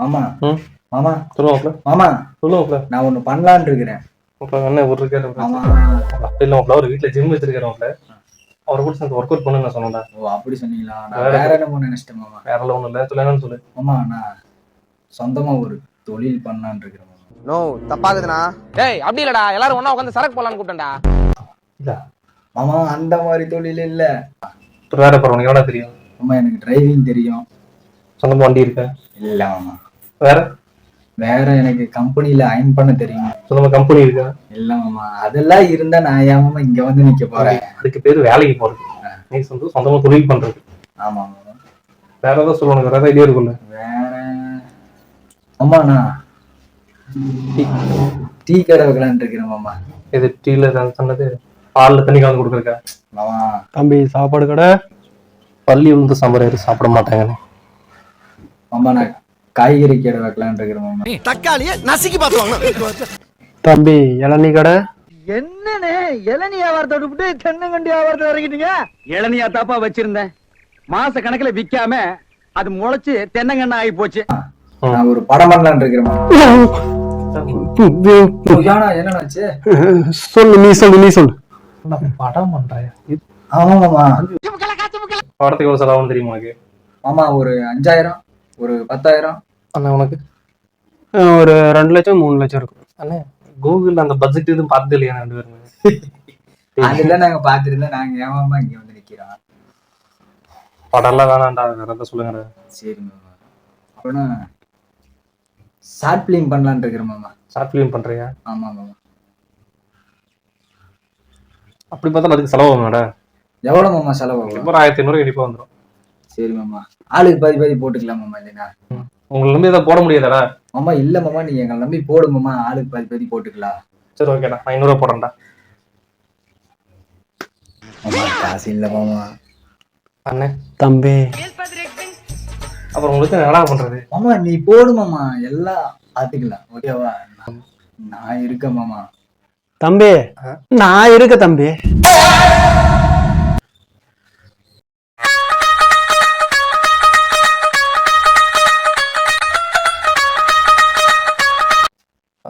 மாமா ம் மாமா சொல்லுவாப்ல மாமா சொல்லுவாப்ல நான் ஒண்ணு பண்ணலான்னு இருக்கிறேன். அப்புறம் என்ன ஒரு இருக்காரு மாமா அப்படி இல்லைவாப்ல அவர் வீட்டில் ஜிம் வச்சிருக்காருவாப்ல அவரை கூட சேர்ந்து ஒர்க் அவுட் பண்ணு நான் சொன்னேன்டா. ஓ அப்படி சொன்னீங்களா? நான் வேற வேற என்னமோ நினைச்சிட்டேன் மாமா. வேறெல்லாம் ஒன்றும் இல்லை சொல்ல என்னன்னு சொல்லு. மாமா நான் சொந்தமா ஒரு தொழில் பண்ணலான்னு இருக்கிறேன் மாமா. நோ தப்பாகுதுண்ணா. டேய் அப்படி இல்லடா, எல்லாரும் ஒண்ணா உட்காந்து சரக்கு போலான்னு கூப்பிட்டேன்டா. இல்லை மாமா அந்த மாதிரி தொழில் இல்ல வேற அப்புறம் உனக்கு எவ்வளோ தெரியும்? மாமா. எனக்கு டிரைவிங் தெரியும். சொந்தமாக வண்டி இருக்கா? இல்ல மாமா. வேற வேற எனக்கு கம்பெனில அயன் பண்ண தெரியும். சொந்தமாக கம்பெனி இருக்கா? இல்ல மாமா. அதெல்லாம் இருந்தா நான் ஏன் மாமா இங்க வந்து நிக்க போறேன்? அதுக்கு பேர் வேலைக்கு போறது. நீ சொந்தமாக தொழில் பண்றது. ஆமா மாமா. வேற ஏதாவது சொல்ல உனக்கு வேற ஏதாவது ஐடியா இருக்குல்ல? வேற மாமா நான் டீ கடை வைக்கலான்னு இருக்கிறேன் மாமா. இது டீல சொன்னது பாலில் தண்ணி கலந்து கொடுக்குறக்கா? மாமா தம்பி சாப்பாடு கடை பள்ளி விழுந்து சாம்பார் யாரும் சாப்பிட மாட்டாங்கன்னு. மாமா நான் காய்கறி கடை வைக்கலான்னு இருக்கிறேன் மாமா. தக்காளியை நசுக்கி பார்த்துவாங்க. தம்பி இளநீ கடை. என்னன்னு இளநீ வியாபாரத்தை விட்டு தென்னங்கண்டி வியாபாரத்தை இறங்கிட்டீங்க? இளநியா தாப்பா வச்சிருந்தேன். மாச கணக்குல விக்காம அது முளைச்சு தென்னங்கண்ணா ஆகி போச்சு. நான் ஒரு படம் பண்ணலான்னு இருக்கிறேன் மாமா. என்னன்னாச்சு? சொல்லு நீ சொல்லு. படம் பண்றேன். ஆமா மாமா. படத்துக்கு எவ்வளவு செலவாகும் தெரியுமா உனக்கு? மாமா ஒரு 5000 ஒரு 10000. அண்ணா உனக்கு ஒரு 2 லட்சம் 3 லட்சம் இருக்கும். அண்ணே கூகுள் அந்த பட்ஜெட் எதுவும் பார்த்தது இல்லையா ரெண்டு பேருமே? அதெல்லாம் நாங்க பாத்துருந்தா நாங்க ஏமாமா இங்க வந்து நிக்கிறோம். படம்லாம் வேணாண்டா வேற ஏதாவது சொல்லுங்க. சரி மாமா. அப்புறம் ஷார்ட் பிலிம் பண்ணலான்னு இருக்கிறேன் மாமா. ஷார்ட் ஃபிலிம் பண்றியா? ஆமா மாமா. அப்படி பார்த்தா அதுக்கு செலவாகும் மேடம். எவ்வளவு மாமா செலவாகும்? ஒரு 1500 கண்டிப்பா வந்துடும். சரி மாமா. ஆளுக்கு பாதி போட்டுக்கலாம் மாமா. இல்லைன்னா உங்களை நம்பி எதாவது போட முடியாதாடா? மாமா இல்ல மாமா, நீங்க எங்களை நம்பி போடு மாமா. ஆளுக்கு பாதி போட்டுக்கலாம். சரி ஓகேடா, நான் 500 போடுறேன்டா. மாமா காசு இல்ல மாமா. அண்ணே தம்பி அப்புறம் உங்களுக்கு என்னடா பண்றது? மாமா நீ போடு மாமா, எல்லாம் பாத்துக்கலாம். ஓகேவா? நான் இருக்கேன் மாமா. தம்பி நான் இருக்க தம்பி.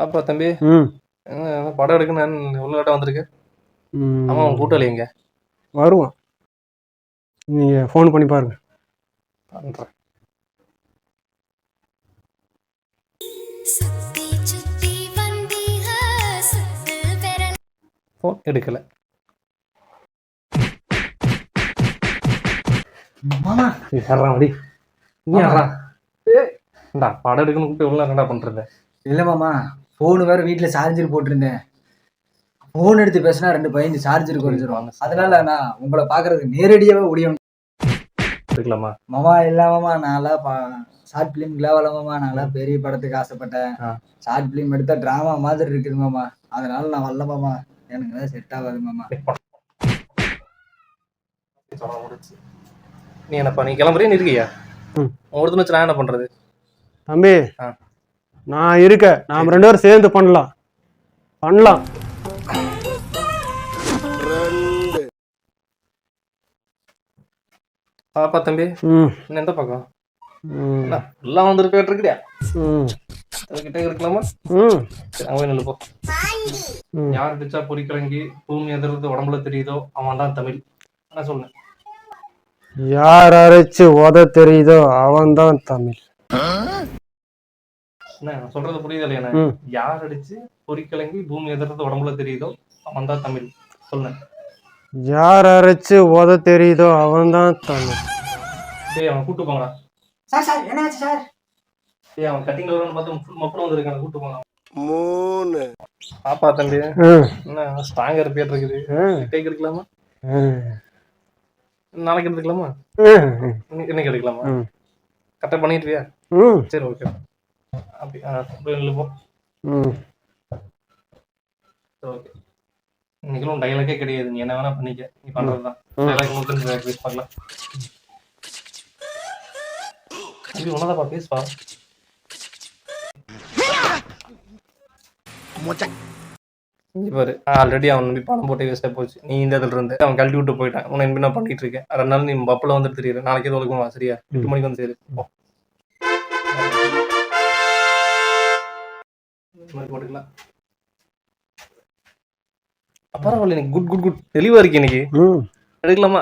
அப்பா தம்பி படம் எடுக்கணும் எவ்வளவு லேட்டா வந்திருக்கு? ஆமா உங்க கூட்டாளி எங்க? வருவான், நீங்க ஃபோன் பண்ணி பாருங்க. பண்றேன். ஃபோன் எடுக்கல. மாமா யாராடி நீ யாரா? ஏண்டா படம் எடுக்கணும் கூப்பிட்டு எவ்வளவு என்னடா பண்றது? இல்ல மாமா, போன் வேற வீட்டுல சார்ஜர் போட்டிருந்தேன். போன் எடுத்து பேசினா 2 பையன் சார்ஜர் குறைஞ்சிருவாங்க. அதனால நான் உங்களை பாக்குறதுக்கு நேரடியாவே ஓடியும் எடுக்கலாமா? மாமா இல்ல மாமா, நான்லாம் ஷார்ட் பிலிம் கிளாவல மாமா. நான்லாம் பெரிய படத்துக்கு ஆசைப்பட்டேன். ஷார்ட் பிலிம் எடுத்தா டிராமா மாதிரி இருக்குது மாமா. அதனால நான் வரல மாமா. எனக்கு தான் செட் ஆகாது மாமா. நீ என்னப்பா நீ கிளம்புறியா? நீ இருக்கியா? ஒருத்தன வச்சு நான் என்ன பண்றது? தம்பி நான் இருக்க, நாம 2 பேரும் சேர்ந்து பண்ணலாம். பாப்பா தம்பி என்ன எந்த பக்கம் எல்லாம் வந்துட்டு இருக்குடியா? கிட்ட இருக்கலாமா? அங்கே நில்லு போ. யார் அடிச்சா பொறிக்கிறங்கி பூமி எதிர்த்து உடம்புல தெரியுதோ அவன் தான் தமிழ். என்ன சொல்லுங்க? யார் அரைச்சு உத தெரியுதோ அவன் தான் தமிழ். என்ன சொல்றது புரியுது இல்லையா? யார் அடிச்சு பொறிக்கலங்கி பூமி எதிர்த்து உடம்புல தெரியுதோ அவன் தான் தமிழ். சொல்லுங்க. யார் அரைச்சு உத தெரியுதோ அவன் தான் தமிழ். டேய் அவன் கூட்டு போங்கடா. சார் என்னாச்சு சார்? டேய் அவன் கட்டிங்ல வரணும் பார்த்து ஃபுல் மப்புல வந்திருக்கான். கூட்டு போங்க. 3 பாப்பா தம்பி என்ன ஸ்ட்ராங்கா ரிப்பேர் இருக்குது. கைக்கு எடுக்கலாமா? நாளைக்கு எடுத்துக்கலாமா? இன்னைக்கு எடுக்கலாமா? கரெக்டா பண்ணிட்டுவியா? சரி ஓகே. அப்படி போ. ஓகே. இன்னைக்கு டைலாக்கே கிடையாது. நீ என்ன வேணா பண்ணிக்க. நீ பண்றதுதான் டைலாக் மட்டும் பேச பார்க்கலாம். இது ஒன்னதாப்பா பேசுவா. பாரு ஆல்ரெடி அவன் நம்பி பணம் போட்டு வேஸ்டா போச்சு. நீ இந்த இடத்துல இருந்து அவன் கழட்டி விட்டு போயிட்டான். உன்னை நம்பி நான் பண்ணிட்டு இருக்கேன். 2 நாள் நீ பப்பில வந்துட்டு தெரியுது. நாளைக்கு எது ஒழுக்குமா? சரியா? 8 மணிக்கு வந்து சரி. இந்த மாதிரி போட்டுக்கலாம். பரவாயில்ல, எனக்கு குட் குட் குட் தெளிவா இருக்கு. எனக்கு எடுக்கலாமா?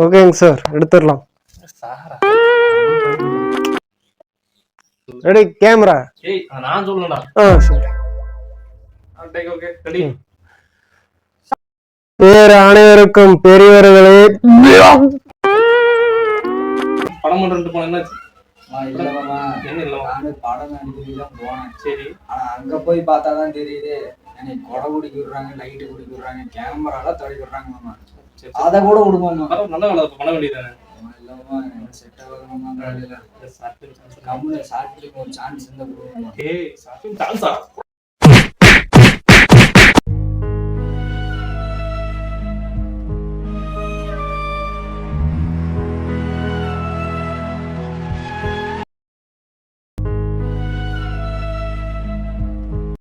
ஓகேங்க சார், எடுத்துடலாம். சாரா ரெடி கேமரா? ஏய் நான் சொல்லலடா. சரி. Take okay ready. வேறு அனைவருக்கும் பெரியவர்களே. படம் பண்றது போன என்னாச்சு? இல்ல மாமா, என்ன இல்ல நானு படம் நடிக்கிறதுக்கு தான் போனேன். சரி. ஆனா அங்க போய் பார்த்தாதான் தெரியுது, எனக்கு கொடை குடிக்க விடுறாங்க, லைட்டு குடிக்க விடுறாங்க, கேமராலாம் தொடக்க விடுறாங்க மாமா. சரி அதை கூட விடுமாமா. நல்ல வேலை பண்ண வேண்டியதானே. இல்ல மாமா, எனக்கு செட் ஆகாது மாமா. அந்த வேலையில கம்முனு ஷார்ட் ஃபிலிம் ஒரு சான்ஸ் இருந்தா கொடுங்க. ஏய் சாப்பிட்டு சான்ஸா